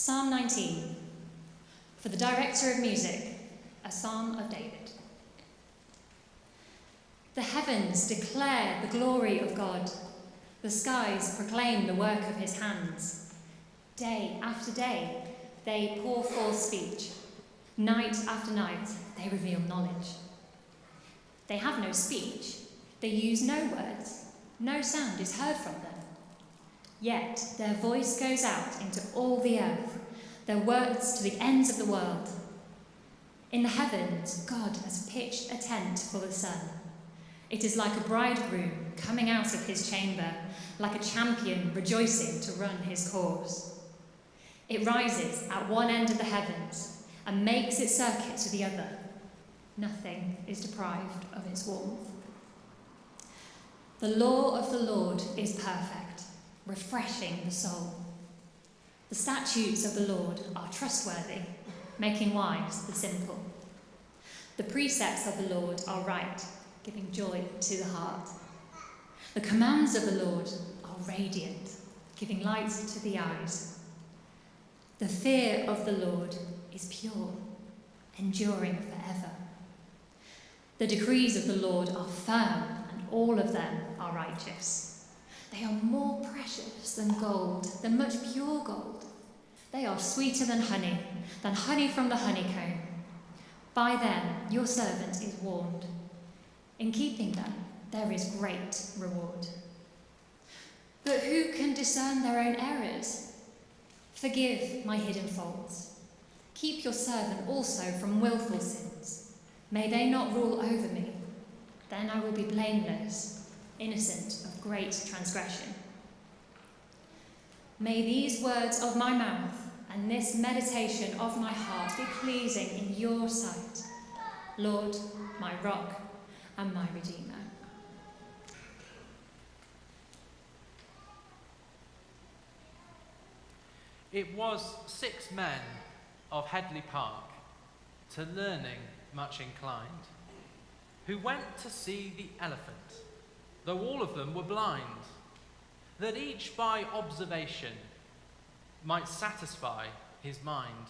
Psalm 19. For the director of music, a psalm of David. The heavens declare the glory of God. The skies proclaim the work of his hands. Day after day, they pour forth speech. Night after night, they reveal knowledge. They have no speech. They use no words. No sound is heard from them. Yet their voice goes out into all the earth, their words to the ends of the world. In the heavens, God has pitched a tent for the sun. It is like a bridegroom coming out of his chamber, like a champion rejoicing to run his course. It rises at one end of the heavens and makes its circuit to the other. Nothing is deprived of its warmth. The law of the Lord is perfect, refreshing the soul. The statutes of the Lord are trustworthy, making wise the simple. The precepts of the Lord are right, giving joy to the heart. The commands of the Lord are radiant, giving light to the eyes. The fear of the Lord is pure, enduring forever. The decrees of the Lord are firm, and all of them are righteous. They are more precious than gold, than much pure gold. They are sweeter than honey from the honeycomb. By them your servant is warned. In keeping them there is great reward. But who can discern their own errors? Forgive my hidden faults. Keep your servant also from willful sins. May they not rule over me. Then I will be blameless, innocent of great transgression. May these words of my mouth and this meditation of my heart be pleasing in your sight, Lord, my rock and my redeemer. It was 6 men of Headley Park, to learning much inclined, who went to see the elephant, though all of them were blind, that each by observation might satisfy his mind.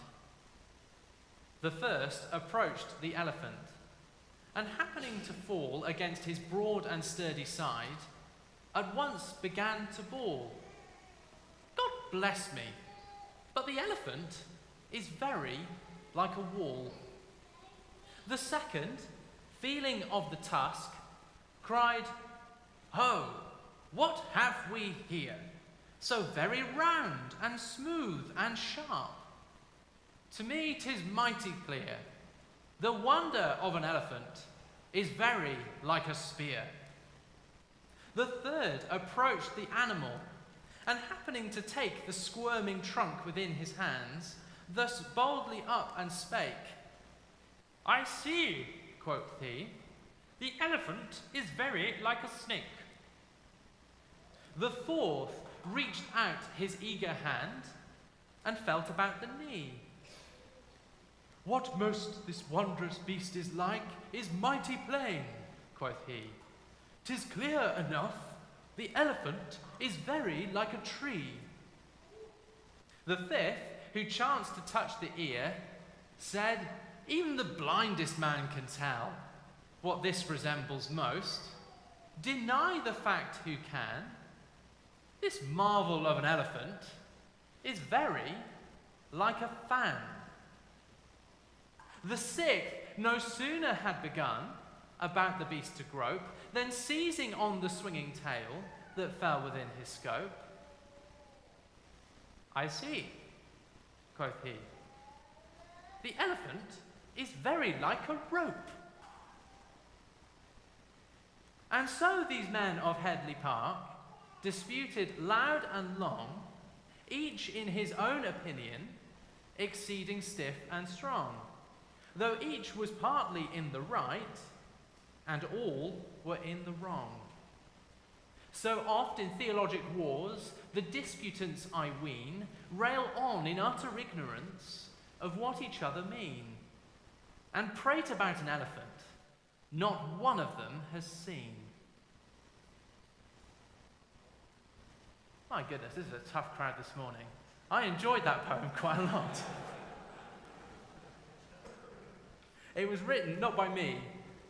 The first approached the elephant, and happening to fall against his broad and sturdy side, at once began to bawl. God bless me, but the elephant is very like a wall. The second, feeling of the tusk, cried, Ho, what have we here? So very round and smooth and sharp. To me 'tis mighty clear. The wonder of an elephant is very like a spear. The third approached the animal, and happening to take the squirming trunk within his hands, thus boldly up and spake. I see, quoth he, the elephant is very like a snake. The fourth reached out his eager hand and felt about the knee. What most this wondrous beast is like is mighty plain, quoth he. 'Tis clear enough, the elephant is very like a tree. The fifth, who chanced to touch the ear, said, even the blindest man can tell what this resembles most. Deny the fact who can. This marvel of an elephant is very like a fan. The sixth no sooner had begun about the beast to grope, than seizing on the swinging tail that fell within his scope. I see, quoth he. The elephant is very like a rope. And so these men of Headley Park disputed loud and long, each in his own opinion, exceeding stiff and strong, though each was partly in the right, and all were in the wrong. So oft in theologic wars, the disputants, I ween, rail on in utter ignorance of what each other mean, and prate about an elephant not one of them has seen. My goodness, this is a tough crowd this morning. I enjoyed that poem quite a lot. It was written, not by me,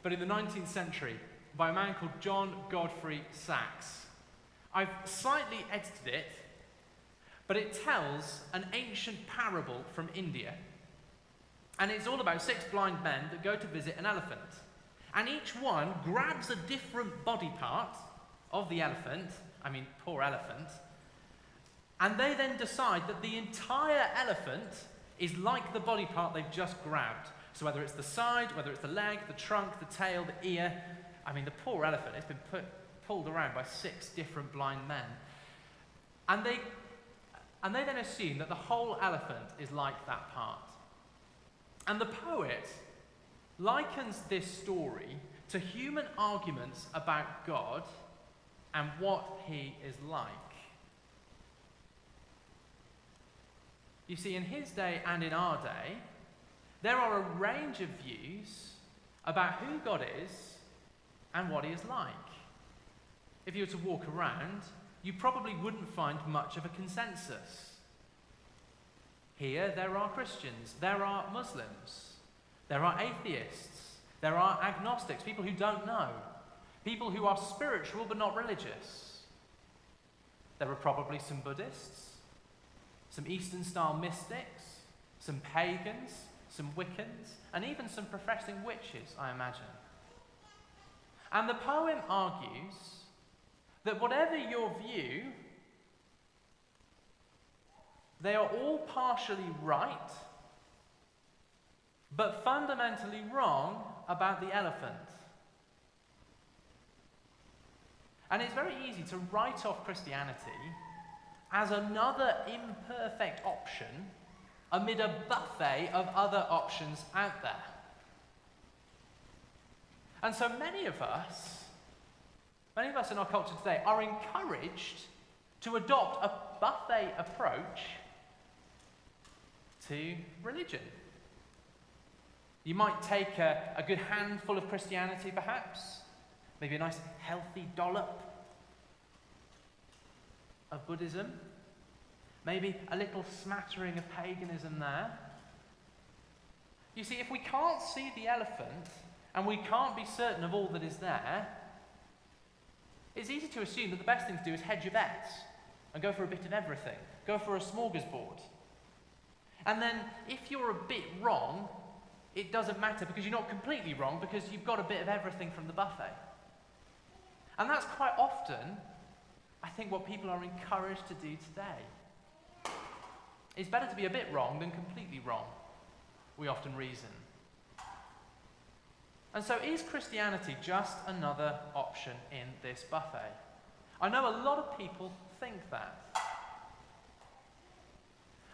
but in the 19th century by a man called John Godfrey Saxe. I've slightly edited it, but it tells an ancient parable from India. And it's all about 6 blind men that go to visit an elephant. And each one grabs a different body part of the elephant, poor elephant, and they then decide that the entire elephant is like the body part they've just grabbed. So whether it's the side, whether it's the leg, the trunk, the tail, the ear, the poor elephant has been pulled around by 6 different blind men. And they then assume that the whole elephant is like that part. And the poet likens this story to human arguments about God and what he is like. You see, in his day and in our day, there are a range of views about who God is and what he is like. If you were to walk around, you probably wouldn't find much of a consensus. Here, there are Christians, there are Muslims, there are atheists, there are agnostics, people who don't know, people who are spiritual but not religious. There are probably some Buddhists, some Eastern-style mystics, some pagans, some Wiccans, and even some professing witches, I imagine. And the poem argues that whatever your view, they are all partially right, but fundamentally wrong about the elephant. And it's very easy to write off Christianity as another imperfect option amid a buffet of other options out there. And so many of us in our culture today are encouraged to adopt a buffet approach to religion. You might take a good handful of Christianity, perhaps, maybe a nice healthy dollop of Buddhism, maybe a little smattering of paganism there. You see, if we can't see the elephant and we can't be certain of all that is there, it's easy to assume that the best thing to do is hedge your bets and go for a bit of everything. Go for a smorgasbord. And then, if you're a bit wrong, it doesn't matter because you're not completely wrong because you've got a bit of everything from the buffet. And that's quite often, I think, what people are encouraged to do today. It's better to be a bit wrong than completely wrong, we often reason. And so is Christianity just another option in this buffet? I know a lot of people think that.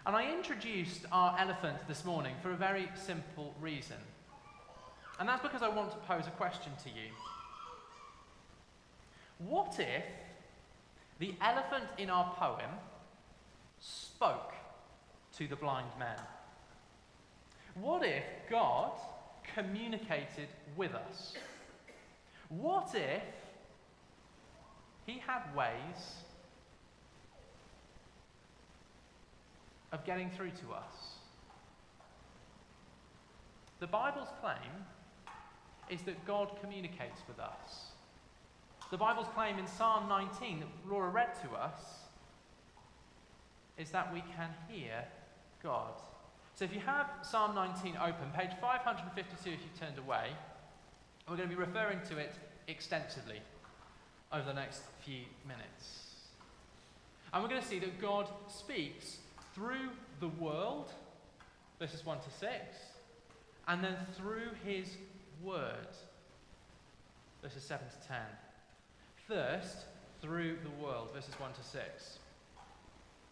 And I introduced our elephant this morning for a very simple reason. And that's because I want to pose a question to you. What if the elephant in our poem spoke to the blind men? What if God communicated with us? What if he had ways of getting through to us? The Bible's claim is that God communicates with us. The Bible's claim in Psalm 19 that Laura read to us is that we can hear God. So if you have Psalm 19 open, page 552 if you've turned away, we're going to be referring to it extensively over the next few minutes. And we're going to see that God speaks through the world, verses 1 to 6, and then through his word, verses 7 to 10. First, through the world, verses 1 to 6.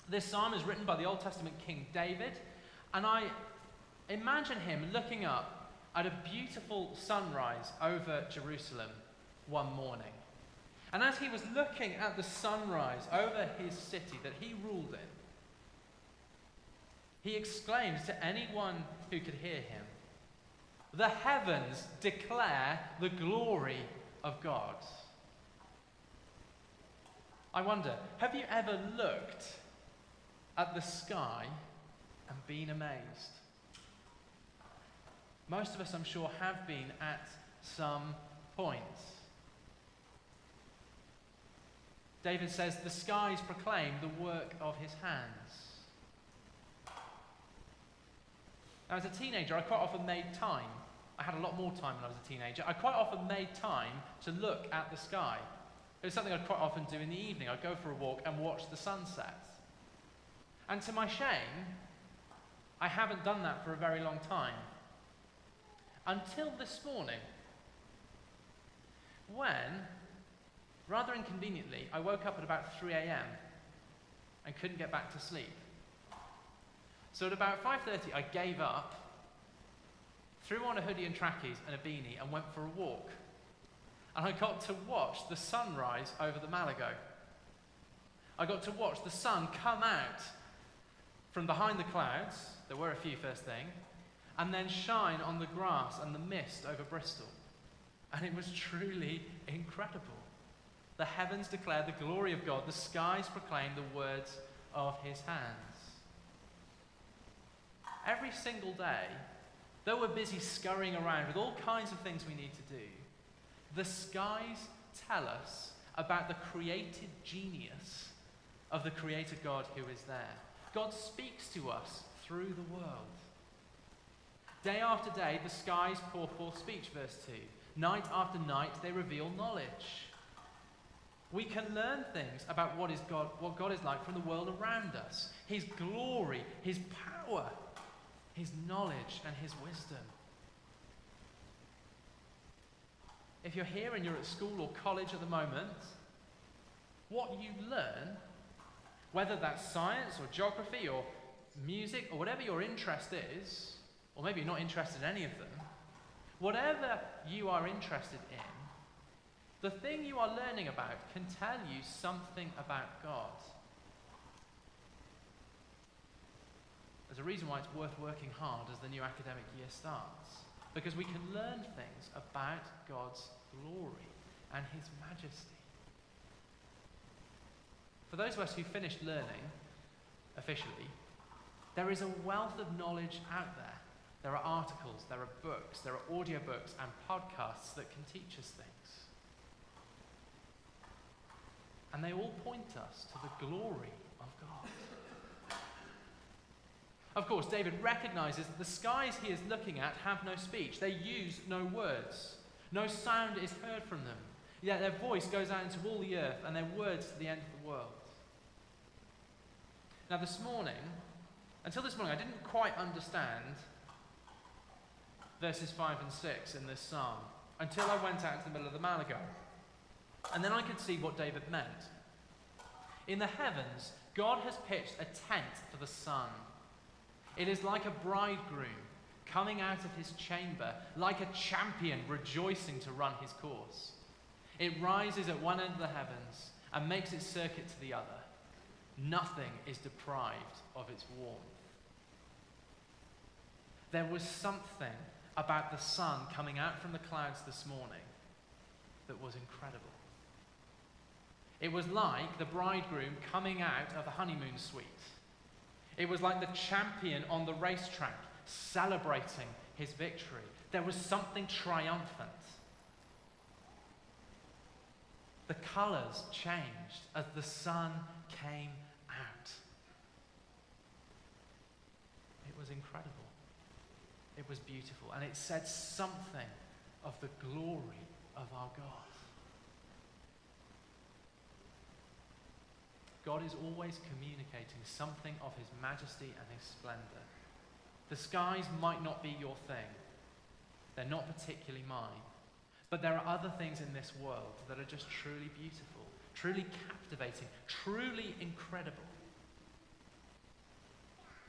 This psalm is written by the Old Testament King David, and I imagine him looking up at a beautiful sunrise over Jerusalem one morning. And as he was looking at the sunrise over his city that he ruled in, he exclaims to anyone who could hear him, "The heavens declare the glory of God." I wonder, have you ever looked at the sky and been amazed? Most of us, I'm sure, have been at some point. David says, the skies proclaim the work of his hands. Now, as a teenager, I quite often made time. I had a lot more time when I was a teenager. I quite often made time to look at the sky. It was something I'd quite often do in the evening. I'd go for a walk and watch the sunset. And to my shame, I haven't done that for a very long time. Until this morning, when, rather inconveniently, I woke up at about 3 a.m. and couldn't get back to sleep. So at about 5:30, I gave up, threw on a hoodie and trackies and a beanie and went for a walk. And I got to watch the sunrise over the Malago. I got to watch the sun come out from behind the clouds, there were a few first thing, and then shine on the grass and the mist over Bristol. And it was truly incredible. The heavens declare the glory of God, the skies proclaim the words of his hands. Every single day, though we're busy scurrying around with all kinds of things we need to do, the skies tell us about the created genius of the Creator God who is there. God speaks to us through the world. Day after day, the skies pour forth speech, verse 2. Night after night, they reveal knowledge. We can learn things about what God is like from the world around us. His glory, his power, his knowledge, and his wisdom. If you're here and you're at school or college at the moment, what you learn, whether that's science or geography or music or whatever your interest is, or maybe you're not interested in any of them, whatever you are interested in, the thing you are learning about can tell you something about God. There's a reason why it's worth working hard as the new academic year starts. Because we can learn things about God's glory and his majesty. For those of us who finished learning, officially, there is a wealth of knowledge out there. There are articles, there are books, there are audiobooks and podcasts that can teach us things. And they all point us to the glory of God. Of course, David recognizes that the skies he is looking at have no speech. They use no words. No sound is heard from them. Yet their voice goes out into all the earth and their words to the end of the world. Now until this morning, I didn't quite understand verses 5 and 6 in this psalm until I went out into the middle of the Malago. And then I could see what David meant. In the heavens, God has pitched a tent for the sun. It is like a bridegroom coming out of his chamber, like a champion rejoicing to run his course. It rises at one end of the heavens and makes its circuit to the other. Nothing is deprived of its warmth. There was something about the sun coming out from the clouds this morning that was incredible. It was like the bridegroom coming out of the honeymoon suite. It was like the champion on the racetrack celebrating his victory. There was something triumphant. The colours changed as the sun came out. It was incredible. It was beautiful. And it said something of the glory of our God. God is always communicating something of his majesty and his splendor. The skies might not be your thing. They're not particularly mine. But there are other things in this world that are just truly beautiful, truly captivating, truly incredible.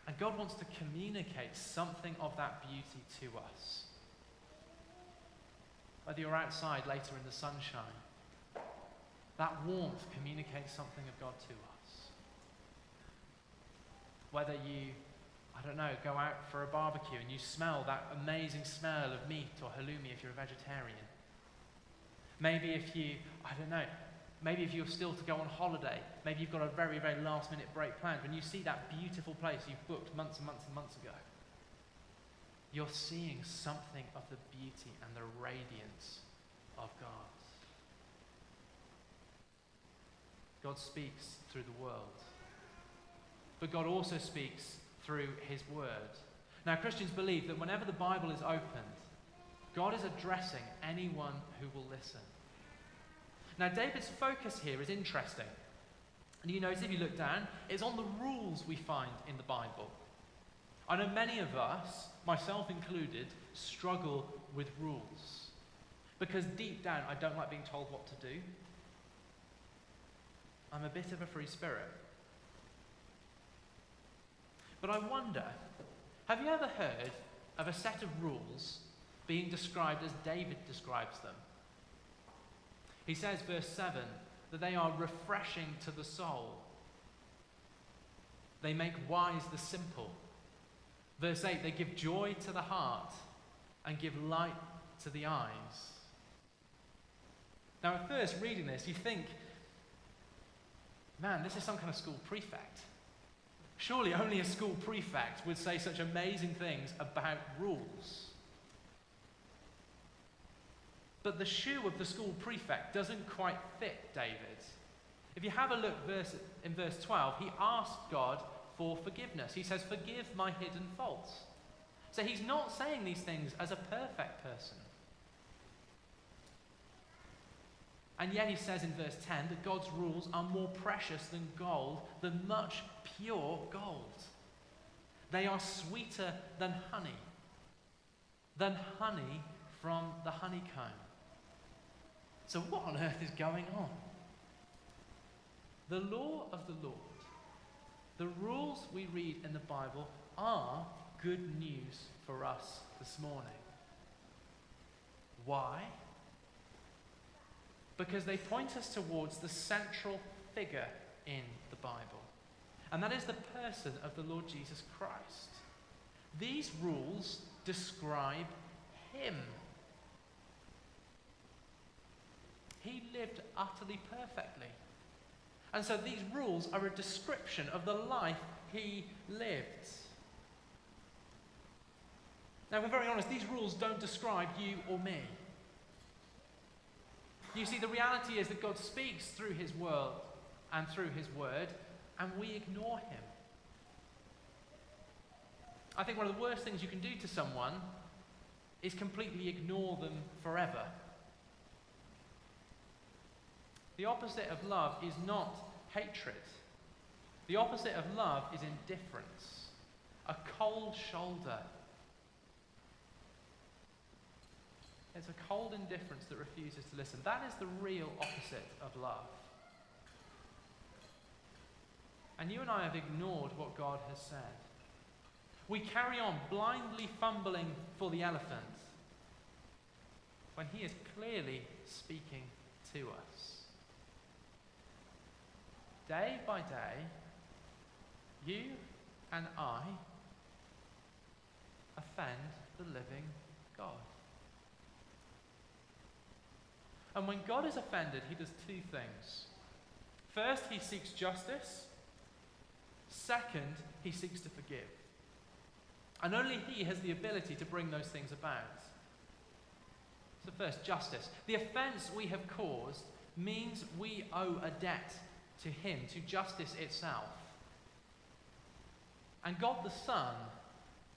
And God wants to communicate something of that beauty to us. Whether you're outside later in the sunshine, that warmth communicates something of God to us. Whether you, go out for a barbecue and you smell that amazing smell of meat or halloumi if you're a vegetarian. Maybe if you, Maybe if you're still to go on holiday, maybe you've got a very, very last minute break planned. When you see that beautiful place you've booked months and months and months ago, you're seeing something of the beauty and the radiance of God. God speaks through the world. But God also speaks through his word. Now, Christians believe that whenever the Bible is opened, God is addressing anyone who will listen. Now, David's focus here is interesting. And you notice if you look down, it's on the rules we find in the Bible. I know many of us, myself included, struggle with rules. Because deep down, I don't like being told what to do. I'm a bit of a free spirit. But I wonder, have you ever heard of a set of rules being described as David describes them? He says, verse 7, that they are refreshing to the soul. They make wise the simple. Verse 8, they give joy to the heart and give light to the eyes. Now, at first, reading this, you think, man, this is some kind of school prefect. Surely only a school prefect would say such amazing things about rules. But the shoe of the school prefect doesn't quite fit David. If you have a look in verse 12, he asks God for forgiveness. He says, forgive my hidden faults. So he's not saying these things as a perfect person. And yet he says in verse 10 that God's rules are more precious than gold, than much pure gold. They are sweeter than honey from the honeycomb. So what on earth is going on? The law of the Lord, the rules we read in the Bible are good news for us this morning. Why? Because they point us towards the central figure in the Bible. And that is the person of the Lord Jesus Christ. These rules describe him. He lived utterly perfectly. And so these rules are a description of the life he lived. Now, if we're very honest, these rules don't describe you or me. You see, the reality is that God speaks through his world and through his word, and we ignore him. I think one of the worst things you can do to someone is completely ignore them forever. The opposite of love is not hatred. The opposite of love is indifference, a cold shoulder. It's a cold indifference that refuses to listen. That is the real opposite of love. And you and I have ignored what God has said. We carry on blindly fumbling for the elephant when he is clearly speaking to us. Day by day, you and I offend the living God. And when God is offended, he does two things. First, he seeks justice. Second, he seeks to forgive. And only he has the ability to bring those things about. So first, justice. The offense we have caused means we owe a debt to him, to justice itself. And God the Son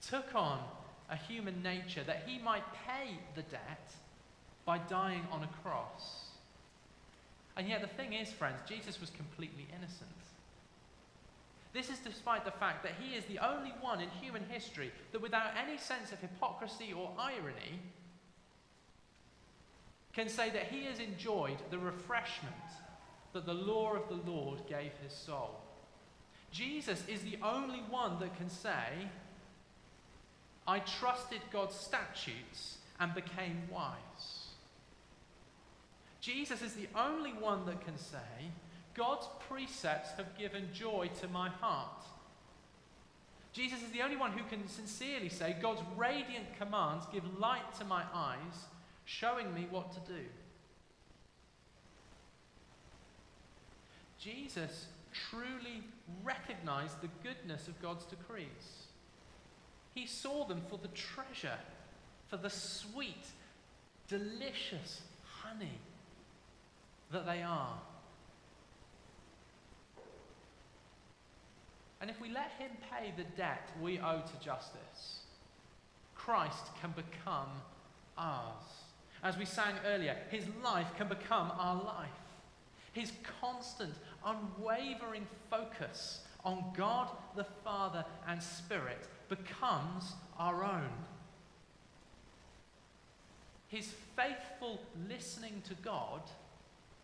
took on a human nature that he might pay the debt by dying on a cross. And yet the thing is, friends, Jesus was completely innocent. This is despite the fact that he is the only one in human history that without any sense of hypocrisy or irony can say that he has enjoyed the refreshment that the law of the Lord gave his soul. Jesus is the only one that can say, I trusted God's statutes and became wise. Jesus is the only one that can say, God's precepts have given joy to my heart. Jesus is the only one who can sincerely say, God's radiant commands give light to my eyes, showing me what to do. Jesus truly recognized the goodness of God's decrees. He saw them for the treasure, for the sweet, delicious honey that they are. And if we let him pay the debt we owe to justice, Christ can become ours. As we sang earlier, his life can become our life. His constant, unwavering focus on God the Father and Spirit becomes our own. His faithful listening to God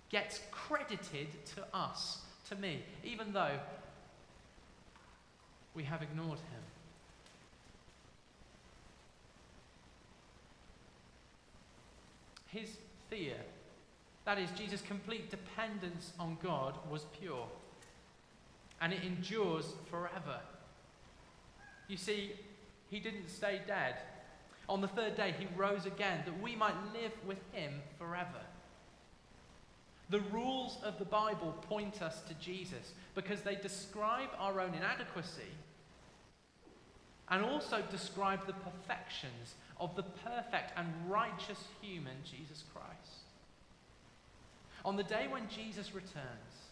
gets credited to us, to me, even though we have ignored him. His fear, that is, Jesus' complete dependence on God, was pure, and it endures forever. You see, he didn't stay dead. On the third day, he rose again, that we might live with him forever. The rules of the Bible point us to Jesus because they describe our own inadequacy and also describe the perfections of the perfect and righteous human Jesus Christ. On the day when Jesus returns,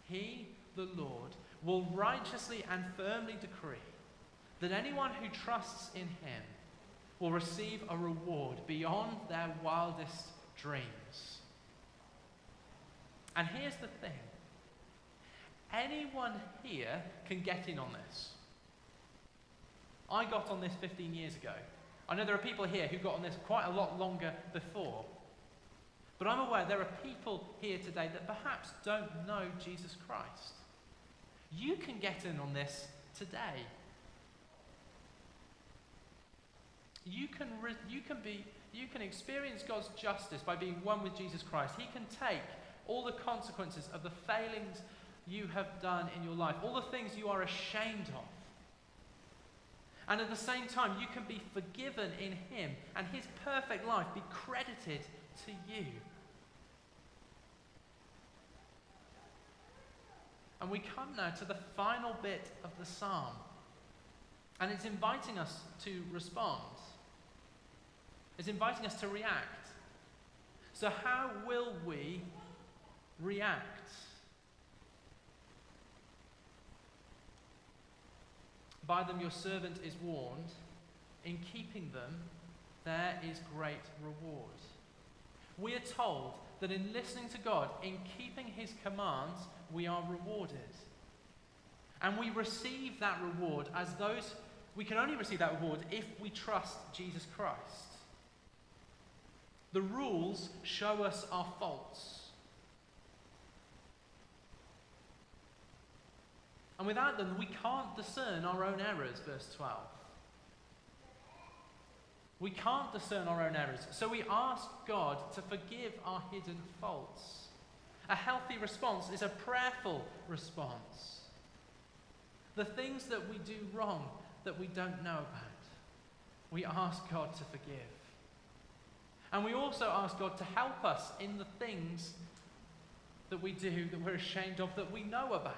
he, the Lord, will righteously and firmly decree that anyone who trusts in him will receive a reward beyond their wildest dreams. And here's the thing. Anyone here can get in on this. I got on this 15 years ago. I know there are people here who got on this quite a lot longer before. But I'm aware there are people here today that perhaps don't know Jesus Christ. You can get in on this today. You can experience God's justice by being one with Jesus Christ. He can take all the consequences of the failings you have done in your life, all the things you are ashamed of. And at the same time, you can be forgiven in him and his perfect life be credited to you. And we come now to the final bit of the psalm. And it's inviting us to respond. It's inviting us to react. So how will we react? By them your servant is warned. In keeping them, there is great reward. We are told that in listening to God, in keeping his commands, we are rewarded. And we receive that reward as those, we can only receive that reward if we trust Jesus Christ. The rules show us our faults. And without them, we can't discern our own errors, verse 12. We can't discern our own errors, so we ask God to forgive our hidden faults. A healthy response is a prayerful response. The things that we do wrong that we don't know about, we ask God to forgive. And we also ask God to help us in the things that we do that we're ashamed of, that we know about.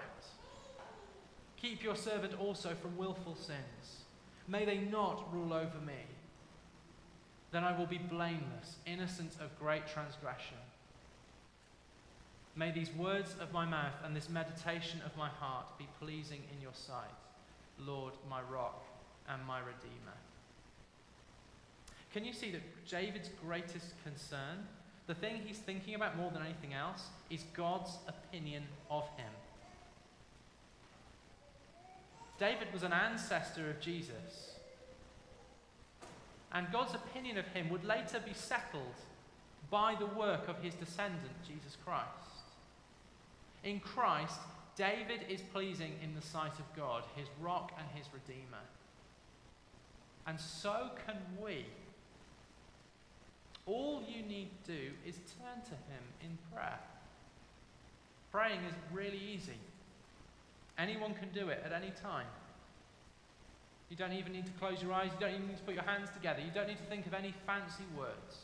Keep your servant also from willful sins. May they not rule over me. Then I will be blameless, innocent of great transgression. May these words of my mouth and this meditation of my heart be pleasing in your sight, Lord, my rock and my redeemer. Can you see that David's greatest concern, the thing he's thinking about more than anything else, is God's opinion of him? David was an ancestor of Jesus. And God's opinion of him would later be settled by the work of his descendant, Jesus Christ. In Christ, David is pleasing in the sight of God, his rock and his redeemer. And so can we. All you need to do is turn to him in prayer. Praying is really easy. Anyone can do it at any time. You don't even need to close your eyes. You don't even need to put your hands together. You don't need to think of any fancy words.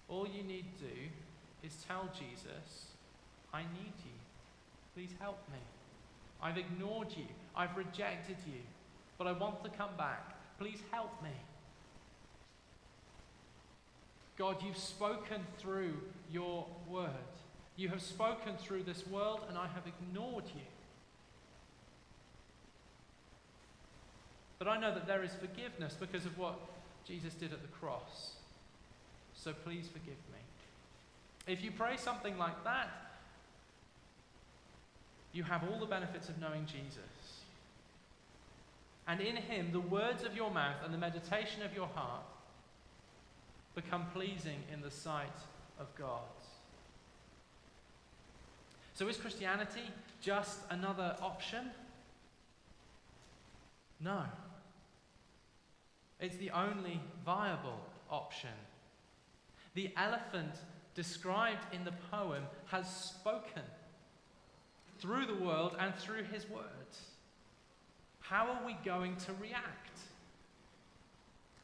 All you need to do is tell Jesus, I need you. Please help me. I've ignored you. I've rejected you. But I want to come back. Please help me. God, you've spoken through your word. You have spoken through this world, and I have ignored you. But I know that there is forgiveness because of what Jesus did at the cross. So please forgive me. If you pray something like that, you have all the benefits of knowing Jesus. And in him, the words of your mouth and the meditation of your heart become pleasing in the sight of God. So is Christianity just another option? No. It's the only viable option. The elephant described in the poem has spoken through the world and through his words. How are we going to react?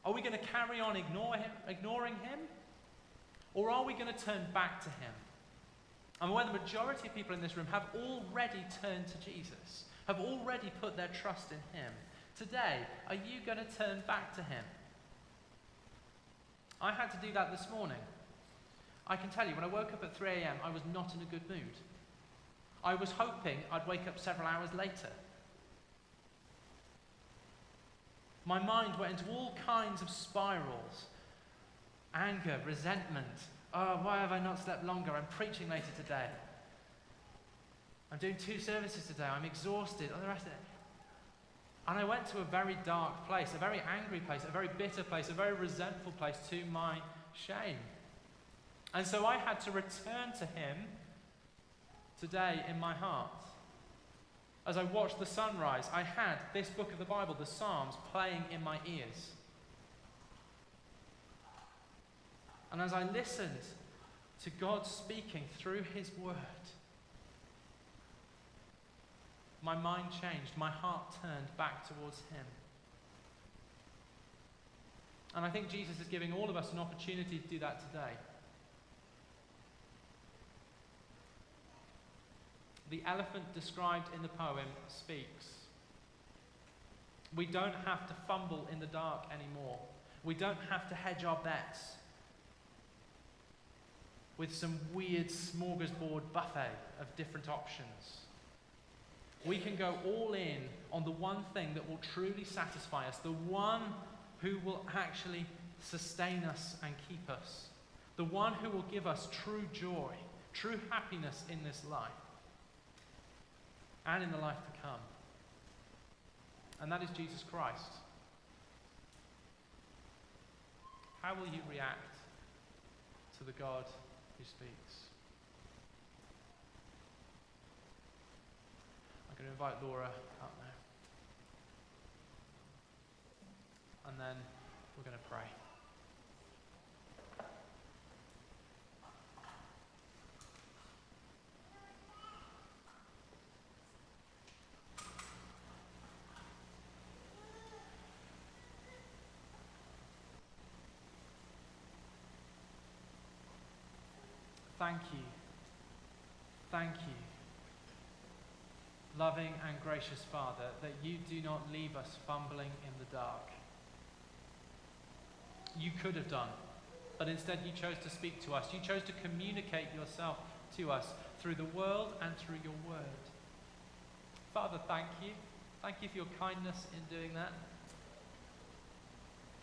Are we going to carry on ignoring him? Or are we going to turn back to him? I'm aware the majority of people in this room have already turned to Jesus, have already put their trust in him. Today, are you going to turn back to him? I had to do that this morning. I can tell you, when I woke up at 3 a.m., I was not in a good mood. I was hoping I'd wake up several hours later. My mind went into all kinds of spirals. Anger, resentment. Oh, why have I not slept longer? I'm preaching later today. I'm doing 2 services today. I'm exhausted. All the rest of it. And I went to a very dark place, a very angry place, a very bitter place, a very resentful place, to my shame. And so I had to return to him today in my heart. As I watched the sunrise, I had this book of the Bible, the Psalms, playing in my ears. And as I listened to God speaking through his word, my mind changed, my heart turned back towards him. And I think Jesus is giving all of us an opportunity to do that today. The elephant described in the poem speaks. We don't have to fumble in the dark anymore. We don't have to hedge our bets with some weird smorgasbord buffet of different options. We can go all in on the one thing that will truly satisfy us, the one who will actually sustain us and keep us, the one who will give us true joy, true happiness in this life and in the life to come. And that is Jesus Christ. How will you react to the God who speaks? I'm going to invite Laura up now. And then we're going to pray. Thank you. Thank you, loving and gracious Father, that you do not leave us fumbling in the dark. You could have done, but instead you chose to speak to us. You chose to communicate yourself to us through the world and through your word. Father, thank you. Thank you for your kindness in doing that.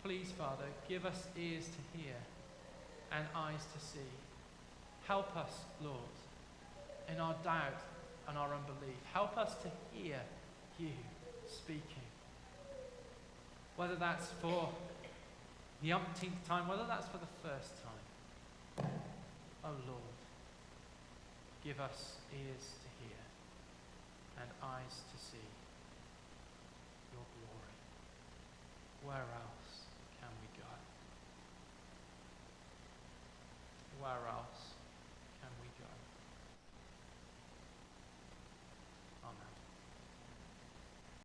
Please, Father, give us ears to hear and eyes to see. Help us, Lord, in our doubt and our unbelief. Help us to hear you speaking. Whether that's for the umpteenth time, whether that's for the first time. Oh Lord, give us ears to hear and eyes to see your glory. Where else can we go? Where else